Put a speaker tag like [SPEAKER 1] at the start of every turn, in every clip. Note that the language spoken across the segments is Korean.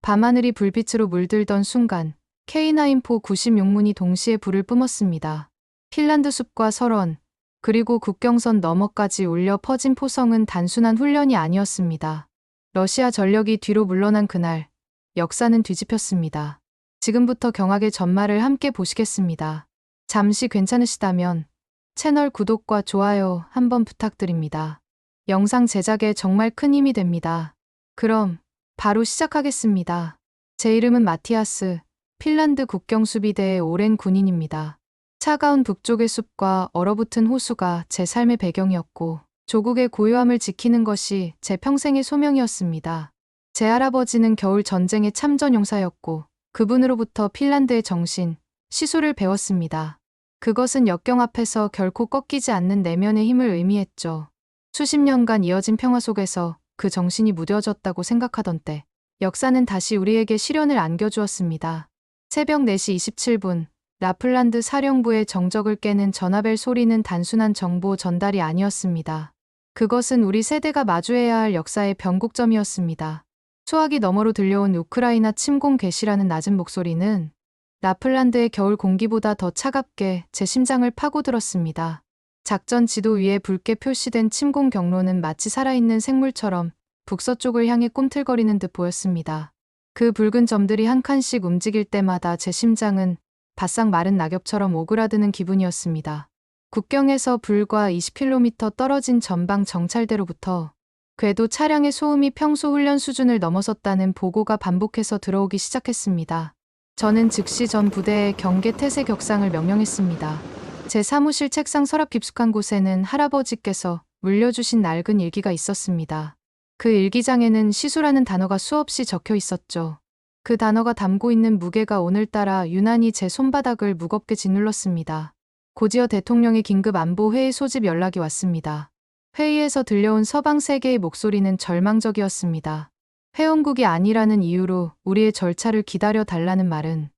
[SPEAKER 1] 밤하늘이 불빛으로 물들던 순간 K9포 96문이 동시에 불을 뿜었습니다. 핀란드 숲과 설원, 그리고 국경선 너머까지 울려 퍼진 포성은 단순한 훈련이 아니었습니다. 러시아 전력이 뒤로 물러난 그날, 역사는 뒤집혔습니다. 지금부터 경악의 전말을 함께 보시겠습니다. 잠시 괜찮으시다면 채널 구독과 좋아요 한번 부탁드립니다. 영상 제작에 정말 큰 힘이 됩니다. 그럼 바로 시작하겠습니다. 제 이름은 마티아스, 핀란드 국경수비대의 오랜 군인입니다. 차가운 북쪽의 숲과 얼어붙은 호수가 제 삶의 배경이었고 조국의 고요함을 지키는 것이 제 평생의 소명이었습니다. 제 할아버지는 겨울 전쟁의 참전 용사였고 그분으로부터 핀란드의 정신, 시소를 배웠습니다. 그것은 역경 앞에서 결코 꺾이지 않는 내면의 힘을 의미했죠. 수십 년간 이어진 평화 속에서 그 정신이 무뎌졌다고 생각하던 때 역사는 다시 우리에게 시련을 안겨주었습니다. 새벽 4시 27분 라플란드 사령부의 정적을 깨는 전화벨 소리는 단순한 정보 전달이 아니었습니다. 그것은 우리 세대가 마주해야 할 역사의 변곡점이었습니다. 수화기 너머로 들려온 우크라이나 침공 개시라는 낮은 목소리는 라플란드의 겨울 공기보다 더 차갑게 제 심장을 파고들었습니다. 작전 지도 위에 붉게 표시된 침공 경로는 마치 살아있는 생물처럼 북서쪽을 향해 꿈틀거리는 듯 보였습니다. 그 붉은 점들이 한 칸씩 움직일 때마다 제 심장은 바싹 마른 낙엽처럼 오그라드는 기분이었습니다. 국경에서 불과 20km 떨어진 전방 정찰대로부터 궤도 차량의 소음이 평소 훈련 수준을 넘어섰다는 보고가 반복해서 들어오기 시작했습니다. 저는 즉시 전 부대에 경계 태세 격상을 명령했습니다. 제 사무실 책상 서랍 깊숙한 곳에는 할아버지께서 물려주신 낡은 일기가 있었습니다. 그 일기장에는 시수라는 단어가 수없이 적혀 있었죠. 그 단어가 담고 있는 무게가 오늘따라 유난히 제 손바닥을 무겁게 짓눌렀습니다. 고지어 대통령의 긴급 안보 회의 소집 연락이 왔습니다. 회의에서 들려온 서방 세계의 목소리는 절망적이었습니다. 회원국이 아니라는 이유로 우리의 절차를 기다려 달라는 말은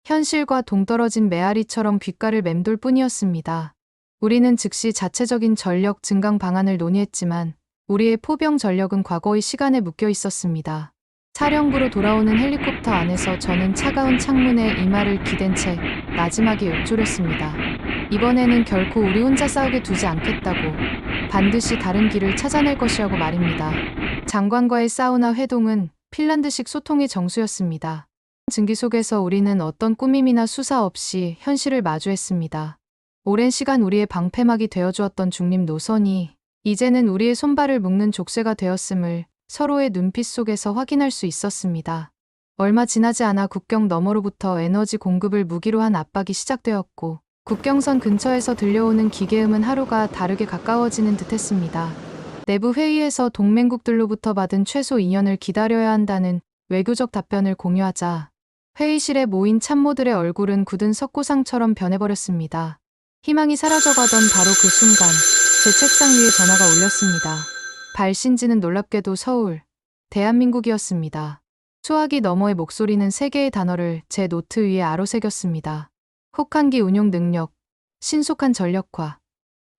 [SPEAKER 1] 현실과 동떨어진 메아리처럼 귓가를 맴돌 뿐이었습니다. 우리는 즉시 자체적인 전력 증강 방안을 논의했지만 우리의 포병 전력은 과거의 시간에 묶여 있었습니다. 사령부로 돌아오는 헬리콥터 안에서 저는 차가운 창문에 이마를 기댄 채 나지막이 읊조렸습니다. 이번에는 결코 우리 혼자 싸우게 두지 않겠다고, 반드시 다른 길을 찾아낼 것이라고 말입니다. 장관과의 사우나 회동은 핀란드식 소통의 정수였습니다. 증기 속에서 우리는 어떤 꾸밈이나 수사 없이 현실을 마주했습니다. 오랜 시간 우리의 방패막이 되어주었던 중립 노선이 이제는 우리의 손발을 묶는 족쇄가 되었음을 서로의 눈빛 속에서 확인할 수 있었습니다. 얼마 지나지 않아 국경 너머로부터 에너지 공급을 무기로 한 압박이 시작되었고 국경선 근처에서 들려오는 기계음은 하루가 다르게 가까워지는 듯했습니다. 내부 회의에서 동맹국들로부터 받은 최소 2년을 기다려야 한다는 외교적 답변을 공유하자 회의실에 모인 참모들의 얼굴은 굳은 석고상처럼 변해버렸습니다. 희망이 사라져가던 바로 그 순간 제 책상 위에 전화가 울렸습니다. 발신지는 놀랍게도 서울, 대한민국이었습니다. 수화기 너머의 목소리는 세 개의 단어를 제 노트 위에 아로새겼습니다. 혹한기 운용 능력, 신속한 전력화,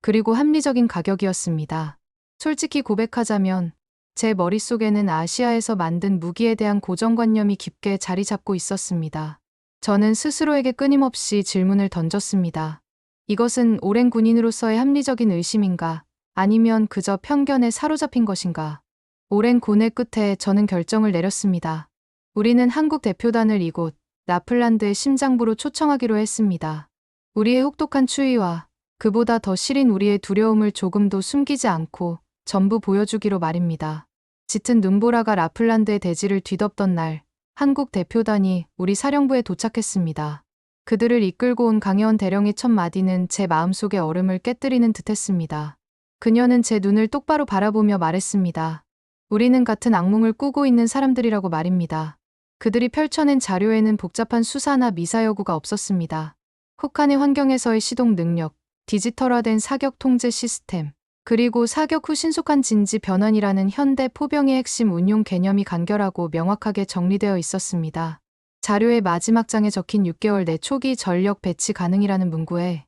[SPEAKER 1] 그리고 합리적인 가격이었습니다. 솔직히 고백하자면 제 머릿속에는 아시아에서 만든 무기에 대한 고정관념이 깊게 자리 잡고 있었습니다. 저는 스스로에게 끊임없이 질문을 던졌습니다. 이것은 오랜 군인으로서의 합리적인 의심인가? 아니면 그저 편견에 사로잡힌 것인가? 오랜 고뇌 끝에 저는 결정을 내렸습니다. 우리는 한국 대표단을 이곳 라플란드의 심장부로 초청하기로 했습니다. 우리의 혹독한 추위와 그보다 더 시린 우리의 두려움을 조금도 숨기지 않고 전부 보여주기로 말입니다. 짙은 눈보라가 라플란드의 대지를 뒤덮던 날, 한국 대표단이 우리 사령부에 도착했습니다. 그들을 이끌고 온 강혜원 대령의 첫 마디는 제 마음속의 얼음을 깨뜨리는 듯했습니다. 그녀는 제 눈을 똑바로 바라보며 말했습니다. 우리는 같은 악몽을 꾸고 있는 사람들이라고 말입니다. 그들이 펼쳐낸 자료에는 복잡한 수사나 미사 여구가 없었습니다. 혹한의 환경에서의 시동 능력, 디지털화된 사격 통제 시스템, 그리고 사격 후 신속한 진지 변환이라는 현대 포병의 핵심 운용 개념이 간결하고 명확하게 정리되어 있었습니다. 자료의 마지막 장에 적힌 6개월 내 초기 전력 배치 가능이라는 문구에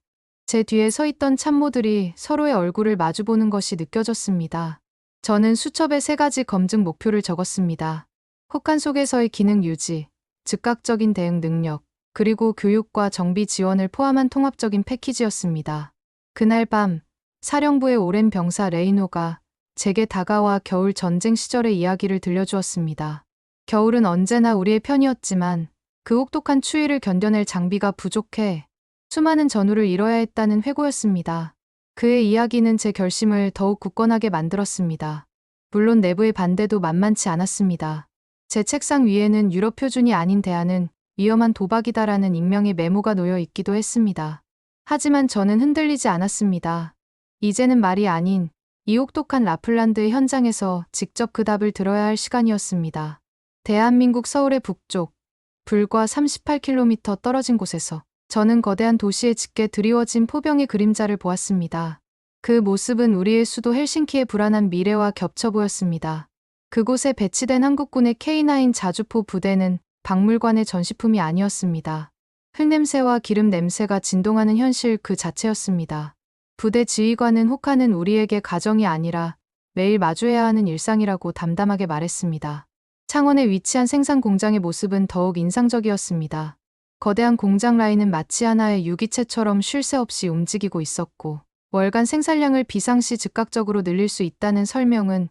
[SPEAKER 1] 제 뒤에 서 있던 참모들이 서로의 얼굴을 마주보는 것이 느껴졌습니다. 저는 수첩에 3가지 검증 목표를 적었습니다. 혹한 속에서의 기능 유지, 즉각적인 대응 능력, 그리고 교육과 정비 지원을 포함한 통합적인 패키지였습니다. 그날 밤, 사령부의 오랜 병사 레이노가 제게 다가와 겨울 전쟁 시절의 이야기를 들려주었습니다. 겨울은 언제나 우리의 편이었지만 그 혹독한 추위를 견뎌낼 장비가 부족해 수많은 전우를 잃어야 했다는 회고였습니다. 그의 이야기는 제 결심을 더욱 굳건하게 만들었습니다. 물론 내부의 반대도 만만치 않았습니다. 제 책상 위에는 유럽 표준이 아닌 대안은 위험한 도박이다라는 익명의 메모가 놓여 있기도 했습니다. 하지만 저는 흔들리지 않았습니다. 이제는 말이 아닌 이 혹독한 라플란드의 현장에서 직접 그 답을 들어야 할 시간이었습니다. 대한민국 서울의 북쪽, 불과 38km 떨어진 곳에서 저는 거대한 도시에 짙게 드리워진 포병의 그림자를 보았습니다. 그 모습은 우리의 수도 헬싱키의 불안한 미래와 겹쳐 보였습니다. 그곳에 배치된 한국군의 K9 자주포 부대는 박물관의 전시품이 아니었습니다. 흙냄새와 기름 냄새가 진동하는 현실 그 자체였습니다. 부대 지휘관은 혹하는 우리에게 가정이 아니라 매일 마주해야 하는 일상이라고 담담하게 말했습니다. 창원에 위치한 생산 공장의 모습은 더욱 인상적이었습니다. 거대한 공장 라인은 마치 하나의 유기체처럼 쉴 새 없이 움직이고 있었고, 월간 생산량을 비상시 즉각적으로 늘릴 수 있다는 설명은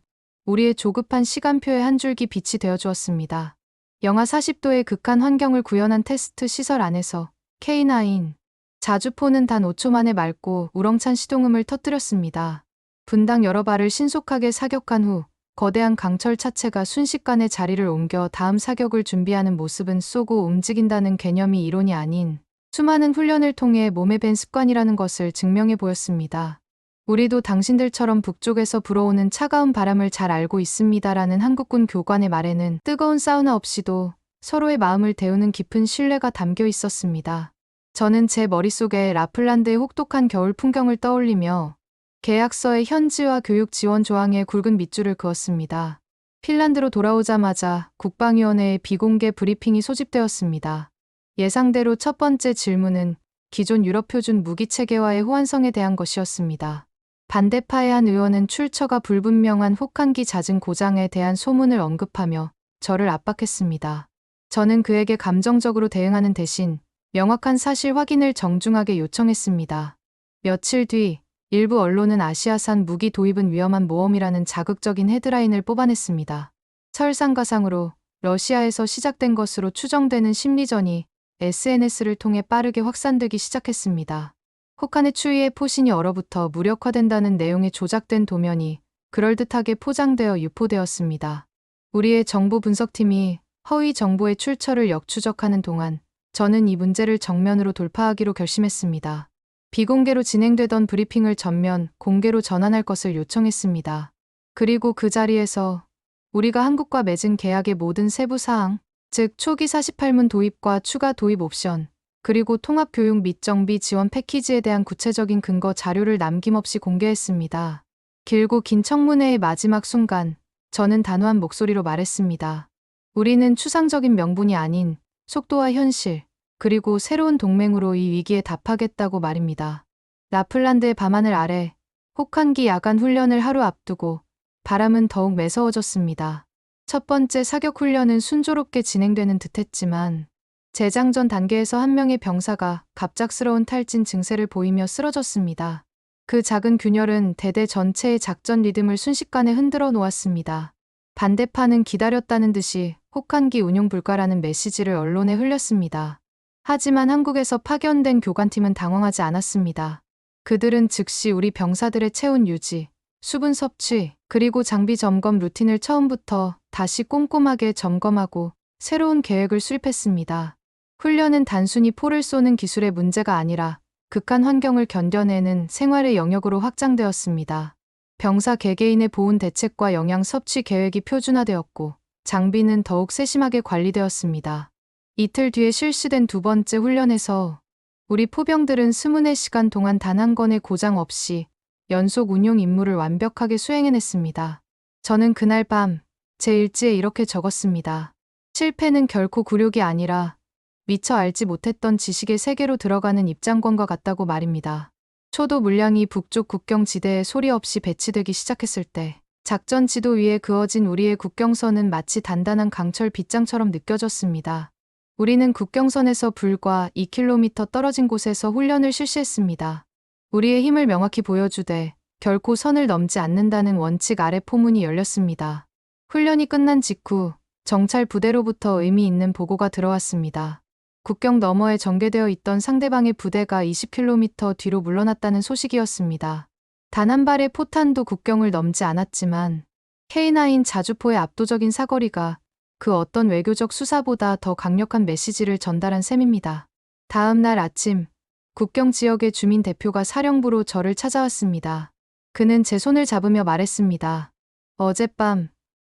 [SPEAKER 1] 우리의 조급한 시간표의 한 줄기 빛이 되어주었습니다. 영하 40도의 극한 환경을 구현한 테스트 시설 안에서 K9 자주포는 단 5초 만에 맑고 우렁찬 시동음을 터뜨렸습니다. 분당 여러 발을 신속하게 사격한 후 거대한 강철 차체가 순식간에 자리를 옮겨 다음 사격을 준비하는 모습은 쏘고 움직인다는 개념이 이론이 아닌 수많은 훈련을 통해 몸에 밴 습관이라는 것을 증명해 보였습니다. 우리도 당신들처럼 북쪽에서 불어오는 차가운 바람을 잘 알고 있습니다라는 한국군 교관의 말에는 뜨거운 사우나 없이도 서로의 마음을 데우는 깊은 신뢰가 담겨 있었습니다. 저는 제 머릿속에 라플란드의 혹독한 겨울 풍경을 떠올리며 계약서의 현지화 교육 지원 조항에 굵은 밑줄을 그었습니다. 핀란드로 돌아오자마자 국방위원회의 비공개 브리핑이 소집되었습니다. 예상대로 첫 번째 질문은 기존 유럽 표준 무기 체계와의 호환성에 대한 것이었습니다. 반대파의 한 의원은 출처가 불분명한 혹한기 잦은 고장에 대한 소문을 언급하며 저를 압박했습니다. 저는 그에게 감정적으로 대응하는 대신 명확한 사실 확인을 정중하게 요청했습니다. 며칠 뒤 일부 언론은 아시아산 무기 도입은 위험한 모험이라는 자극적인 헤드라인을 뽑아냈습니다. 설상가상으로 러시아에서 시작된 것으로 추정되는 심리전이 SNS를 통해 빠르게 확산되기 시작했습니다. 혹한의 추위에 포신이 얼어붙어 무력화된다는 내용의 조작된 도면이 그럴듯하게 포장되어 유포되었습니다. 우리의 정보 분석팀이 허위 정보의 출처를 역추적하는 동안 저는 이 문제를 정면으로 돌파하기로 결심했습니다. 비공개로 진행되던 브리핑을 전면 공개로 전환할 것을 요청했습니다. 그리고 그 자리에서 우리가 한국과 맺은 계약의 모든 세부 사항, 즉 초기 48문 도입과 추가 도입 옵션, 그리고 통합교육 및 정비 지원 패키지에 대한 구체적인 근거 자료를 남김없이 공개했습니다. 길고 긴 청문회의 마지막 순간, 저는 단호한 목소리로 말했습니다. 우리는 추상적인 명분이 아닌 속도와 현실, 그리고 새로운 동맹으로 이 위기에 답하겠다고 말입니다. 라플란드의 밤하늘 아래 혹한기 야간 훈련을 하루 앞두고 바람은 더욱 매서워졌습니다. 첫 번째 사격 훈련은 순조롭게 진행되는 듯했지만 재장전 단계에서 한 명의 병사가 갑작스러운 탈진 증세를 보이며 쓰러졌습니다. 그 작은 균열은 대대 전체의 작전 리듬을 순식간에 흔들어 놓았습니다. 반대파는 기다렸다는 듯이 혹한기 운용 불가라는 메시지를 언론에 흘렸습니다. 하지만 한국에서 파견된 교관팀은 당황하지 않았습니다. 그들은 즉시 우리 병사들의 체온 유지, 수분 섭취, 그리고 장비 점검 루틴을 처음부터 다시 꼼꼼하게 점검하고 새로운 계획을 수립했습니다. 훈련은 단순히 포를 쏘는 기술의 문제가 아니라 극한 환경을 견뎌내는 생활의 영역으로 확장되었습니다. 병사 개개인의 보온 대책과 영양 섭취 계획이 표준화되었고 장비는 더욱 세심하게 관리되었습니다. 이틀 뒤에 실시된 두 번째 훈련에서 우리 포병들은 24시간 동안 단 한 건의 고장 없이 연속 운용 임무를 완벽하게 수행해냈습니다. 저는 그날 밤 제 일지에 이렇게 적었습니다. 실패는 결코 굴욕이 아니라 미처 알지 못했던 지식의 세계로 들어가는 입장권과 같다고 말입니다. 초도 물량이 북쪽 국경 지대에 소리 없이 배치되기 시작했을 때 작전 지도 위에 그어진 우리의 국경선은 마치 단단한 강철 빗장처럼 느껴졌습니다. 우리는 국경선에서 불과 2km 떨어진 곳에서 훈련을 실시했습니다. 우리의 힘을 명확히 보여주되 결코 선을 넘지 않는다는 원칙 아래 포문이 열렸습니다. 훈련이 끝난 직후 정찰 부대로부터 의미 있는 보고가 들어왔습니다. 국경 너머에 전개되어 있던 상대방의 부대가 20km 뒤로 물러났다는 소식이었습니다. 단 한 발의 포탄도 국경을 넘지 않았지만 K9 자주포의 압도적인 사거리가 그 어떤 외교적 수사보다 더 강력한 메시지를 전달한 셈입니다. 다음 날 아침, 국경 지역의 주민 대표가 사령부로 저를 찾아왔습니다. 그는 제 손을 잡으며 말했습니다. 어젯밤,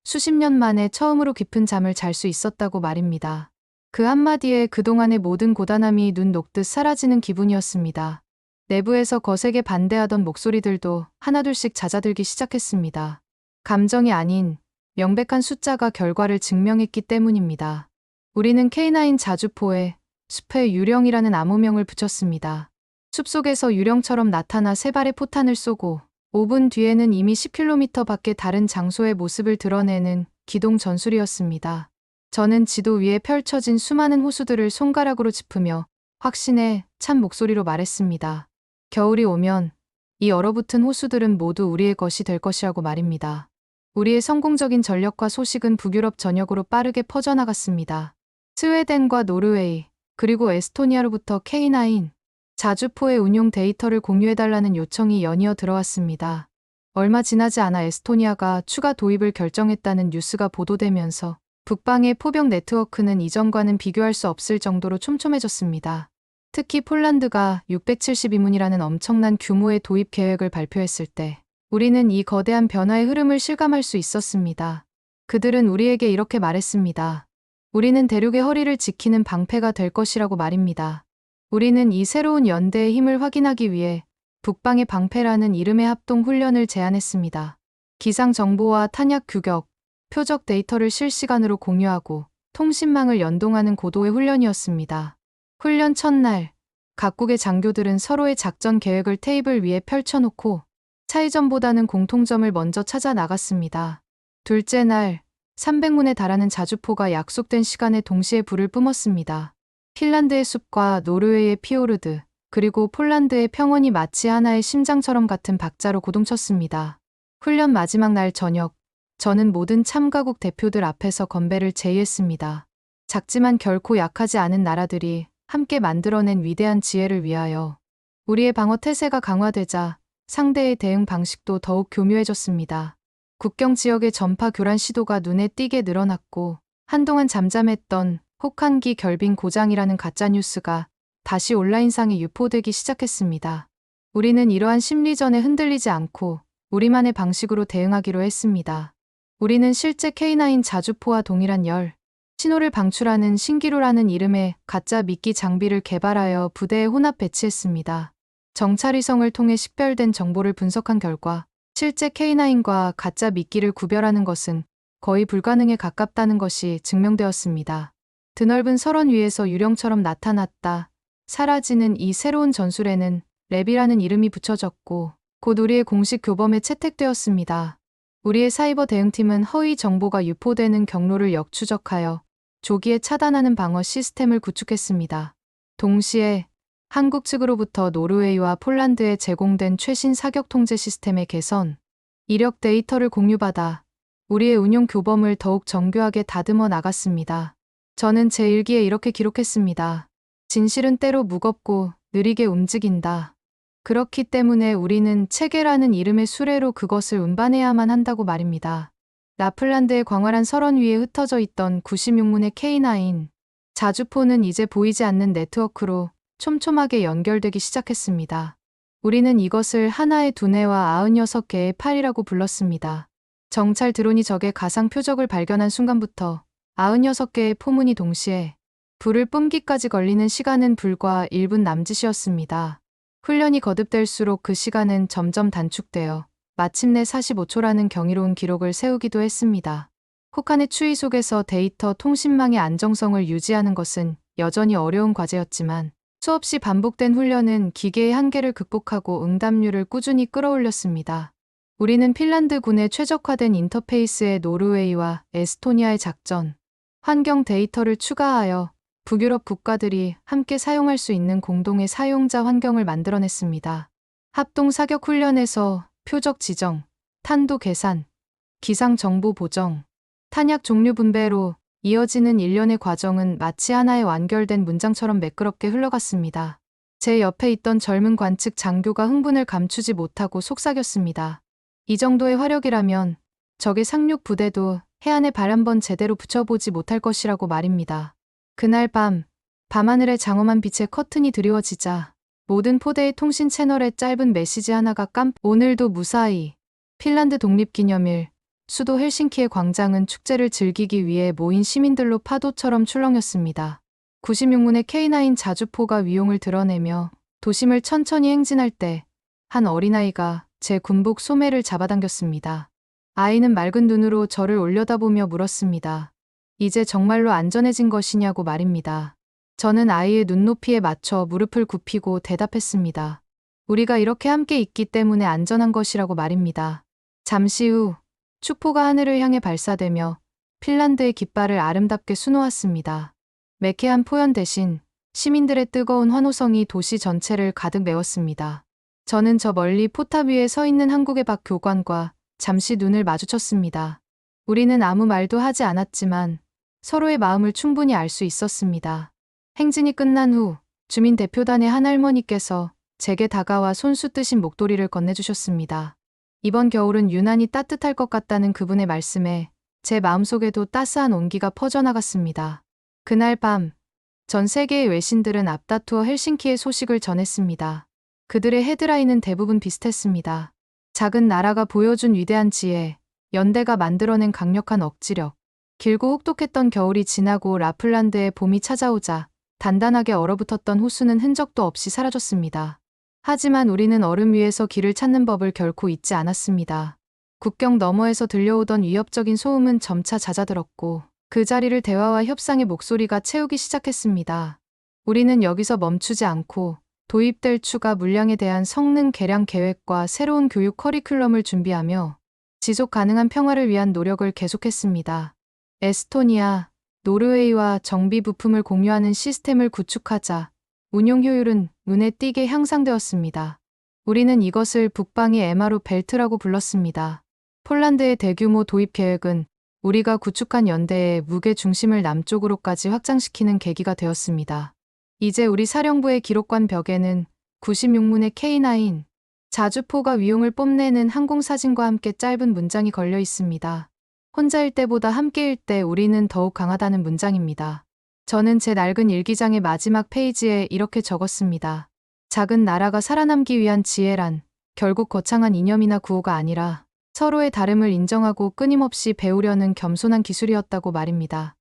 [SPEAKER 1] 수십 년 만에 처음으로 깊은 잠을 잘 수 있었다고 말입니다. 그 한마디에 그동안의 모든 고단함이 눈 녹듯 사라지는 기분이었습니다. 내부에서 거세게 반대하던 목소리들도 하나둘씩 잦아들기 시작했습니다. 감정이 아닌 명백한 숫자가 결과를 증명했기 때문입니다. 우리는 K9 자주포에 숲의 유령이라는 암호명을 붙였습니다. 숲속에서 유령처럼 나타나 세 발의 포탄을 쏘고 5분 뒤에는 이미 10km 밖의 다른 장소의 모습을 드러내는 기동 전술이었습니다. 저는 지도 위에 펼쳐진 수많은 호수들을 손가락으로 짚으며 확신에 찬 목소리로 말했습니다. 겨울이 오면 이 얼어붙은 호수들은 모두 우리의 것이 될 것이라고 말입니다. 우리의 성공적인 전력과 소식은 북유럽 전역으로 빠르게 퍼져나갔습니다. 스웨덴과 노르웨이, 그리고 에스토니아로부터 K9 자주포의 운용 데이터를 공유해달라는 요청이 연이어 들어왔습니다. 얼마 지나지 않아 에스토니아가 추가 도입을 결정했다는 뉴스가 보도되면서 북방의 포병 네트워크는 이전과는 비교할 수 없을 정도로 촘촘해졌습니다. 특히 폴란드가 672문이라는 엄청난 규모의 도입 계획을 발표했을 때 우리는 이 거대한 변화의 흐름을 실감할 수 있었습니다. 그들은 우리에게 이렇게 말했습니다. 우리는 대륙의 허리를 지키는 방패가 될 것이라고 말입니다. 우리는 이 새로운 연대의 힘을 확인하기 위해 북방의 방패라는 이름의 합동 훈련을 제안했습니다. 기상 정보와 탄약 규격, 표적 데이터를 실시간으로 공유하고 통신망을 연동하는 고도의 훈련이었습니다. 훈련 첫날, 각국의 장교들은 서로의 작전 계획을 테이블 위에 펼쳐놓고 차이점보다는 공통점을 먼저 찾아 나갔습니다. 둘째 날, 300문에 달하는 자주포가 약속된 시간에 동시에 불을 뿜었습니다. 핀란드의 숲과 노르웨이의 피오르드, 그리고 폴란드의 평원이 마치 하나의 심장처럼 같은 박자로 고동쳤습니다. 훈련 마지막 날 저녁, 저는 모든 참가국 대표들 앞에서 건배를 제의했습니다. 작지만 결코 약하지 않은 나라들이 함께 만들어낸 위대한 지혜를 위하여. 우리의 방어 태세가 강화되자 상대의 대응 방식도 더욱 교묘해졌습니다. 국경 지역의 전파 교란 시도가 눈에 띄게 늘어났고 한동안 잠잠했던 혹한기 결빙 고장이라는 가짜뉴스가 다시 온라인상에 유포되기 시작했습니다. 우리는 이러한 심리전에 흔들리지 않고 우리만의 방식으로 대응하기로 했습니다. 우리는 실제 K9 자주포와 동일한 신호를 방출하는 신기루라는 이름의 가짜 미끼 장비를 개발하여 부대에 혼합 배치했습니다. 정찰위성을 통해 식별된 정보를 분석한 결과 실제 K9과 가짜 미끼를 구별하는 것은 거의 불가능에 가깝다는 것이 증명되었습니다. 드넓은 설원 위에서 유령처럼 나타났다 사라지는 이 새로운 전술에는 랩이라는 이름이 붙여졌고 곧 우리의 공식 교범에 채택되었습니다. 우리의 사이버 대응팀은 허위 정보가 유포되는 경로를 역추적하여 조기에 차단하는 방어 시스템을 구축했습니다. 동시에 한국 측으로부터 노르웨이와 폴란드에 제공된 최신 사격 통제 시스템의 개선, 이력 데이터를 공유받아 우리의 운용 교범을 더욱 정교하게 다듬어 나갔습니다. 저는 제 일기에 이렇게 기록했습니다. 진실은 때로 무겁고 느리게 움직인다. 그렇기 때문에 우리는 체계라는 이름의 수레로 그것을 운반해야만 한다고 말입니다. 라플란드의 광활한 설원 위에 흩어져 있던 96문의 K9 자주포는 이제 보이지 않는 네트워크로 촘촘하게 연결되기 시작했습니다. 우리는 이것을 하나의 두뇌와 96개의 팔이라고 불렀습니다. 정찰 드론이 적의 가상 표적을 발견한 순간부터 96개의 포문이 동시에 불을 뿜기까지 걸리는 시간은 불과 1분 남짓이었습니다. 훈련이 거듭될수록 그 시간은 점점 단축되어 마침내 45초라는 경이로운 기록을 세우기도 했습니다. 혹한의 추위 속에서 데이터 통신망의 안정성을 유지하는 것은 여전히 어려운 과제였지만 수없이 반복된 훈련은 기계의 한계를 극복하고 응답률을 꾸준히 끌어올렸습니다. 우리는 핀란드군의 최적화된 인터페이스에 노르웨이와 에스토니아의 작전, 환경 데이터를 추가하여 북유럽 국가들이 함께 사용할 수 있는 공동의 사용자 환경을 만들어냈습니다. 합동 사격 훈련에서 표적 지정, 탄도 계산, 기상 정보 보정, 탄약 종류 분배로 이어지는 일련의 과정은 마치 하나의 완결된 문장처럼 매끄럽게 흘러갔습니다. 제 옆에 있던 젊은 관측 장교가 흥분을 감추지 못하고 속삭였습니다. 이 정도의 화력이라면 적의 상륙 부대도 해안에 발 한번 제대로 붙여보지 못할 것이라고 말입니다. 그날 밤하늘에 장엄한 빛의 커튼이 드리워지자 모든 포대의 통신 채널에 짧은 메시지 하나가 오늘도 무사히 핀란드 독립기념일 수도 헬싱키의 광장은 축제를 즐기기 위해 모인 시민들로 파도처럼 출렁였습니다. 96문의 K9 자주포가 위용을 드러내며 도심을 천천히 행진할 때 한 어린아이가 제 군복 소매를 잡아당겼습니다. 아이는 맑은 눈으로 저를 올려다보며 물었습니다. 이제 정말로 안전해진 것이냐고 말입니다. 저는 아이의 눈높이에 맞춰 무릎을 굽히고 대답했습니다. 우리가 이렇게 함께 있기 때문에 안전한 것이라고 말입니다. 잠시 후 축포가 하늘을 향해 발사되며 핀란드의 깃발을 아름답게 수놓았습니다. 매캐한 포연 대신 시민들의 뜨거운 환호성이 도시 전체를 가득 메웠습니다. 저는 저 멀리 포탑 위에 서 있는 한국의 박 교관과 잠시 눈을 마주쳤습니다. 우리는 아무 말도 하지 않았지만 서로의 마음을 충분히 알 수 있었습니다. 행진이 끝난 후 주민 대표단의 한 할머니께서 제게 다가와 손수 뜨신 목도리를 건네주셨습니다. 이번 겨울은 유난히 따뜻할 것 같다는 그분의 말씀에 제 마음속에도 따스한 온기가 퍼져나갔습니다. 그날 밤 전 세계의 외신들은 앞다투어 헬싱키의 소식을 전했습니다. 그들의 헤드라인은 대부분 비슷했습니다. 작은 나라가 보여준 위대한 지혜, 연대가 만들어낸 강력한 억지력, 길고 혹독했던 겨울이 지나고 라플란드의 봄이 찾아오자 단단하게 얼어붙었던 호수는 흔적도 없이 사라졌습니다. 하지만 우리는 얼음 위에서 길을 찾는 법을 결코 잊지 않았습니다. 국경 너머에서 들려오던 위협적인 소음은 점차 잦아들었고 그 자리를 대화와 협상의 목소리가 채우기 시작했습니다. 우리는 여기서 멈추지 않고 도입될 추가 물량에 대한 성능 개량 계획과 새로운 교육 커리큘럼을 준비하며 지속 가능한 평화를 위한 노력을 계속했습니다. 에스토니아, 노르웨이와 정비 부품을 공유하는 시스템을 구축하자 운용 효율은 눈에 띄게 향상되었습니다. 우리는 이것을 북방의 MRO 벨트라고 불렀습니다. 폴란드의 대규모 도입 계획은 우리가 구축한 연대의 무게 중심을 남쪽으로까지 확장시키는 계기가 되었습니다. 이제 우리 사령부의 기록관 벽에는 96문의 K9 자주포가 위용을 뽐내는 항공사진과 함께 짧은 문장이 걸려 있습니다. 혼자일 때보다 함께일 때 우리는 더욱 강하다는 문장입니다. 저는 제 낡은 일기장의 마지막 페이지에 이렇게 적었습니다. 작은 나라가 살아남기 위한 지혜란 결국 거창한 이념이나 구호가 아니라 서로의 다름을 인정하고 끊임없이 배우려는 겸손한 기술이었다고 말입니다.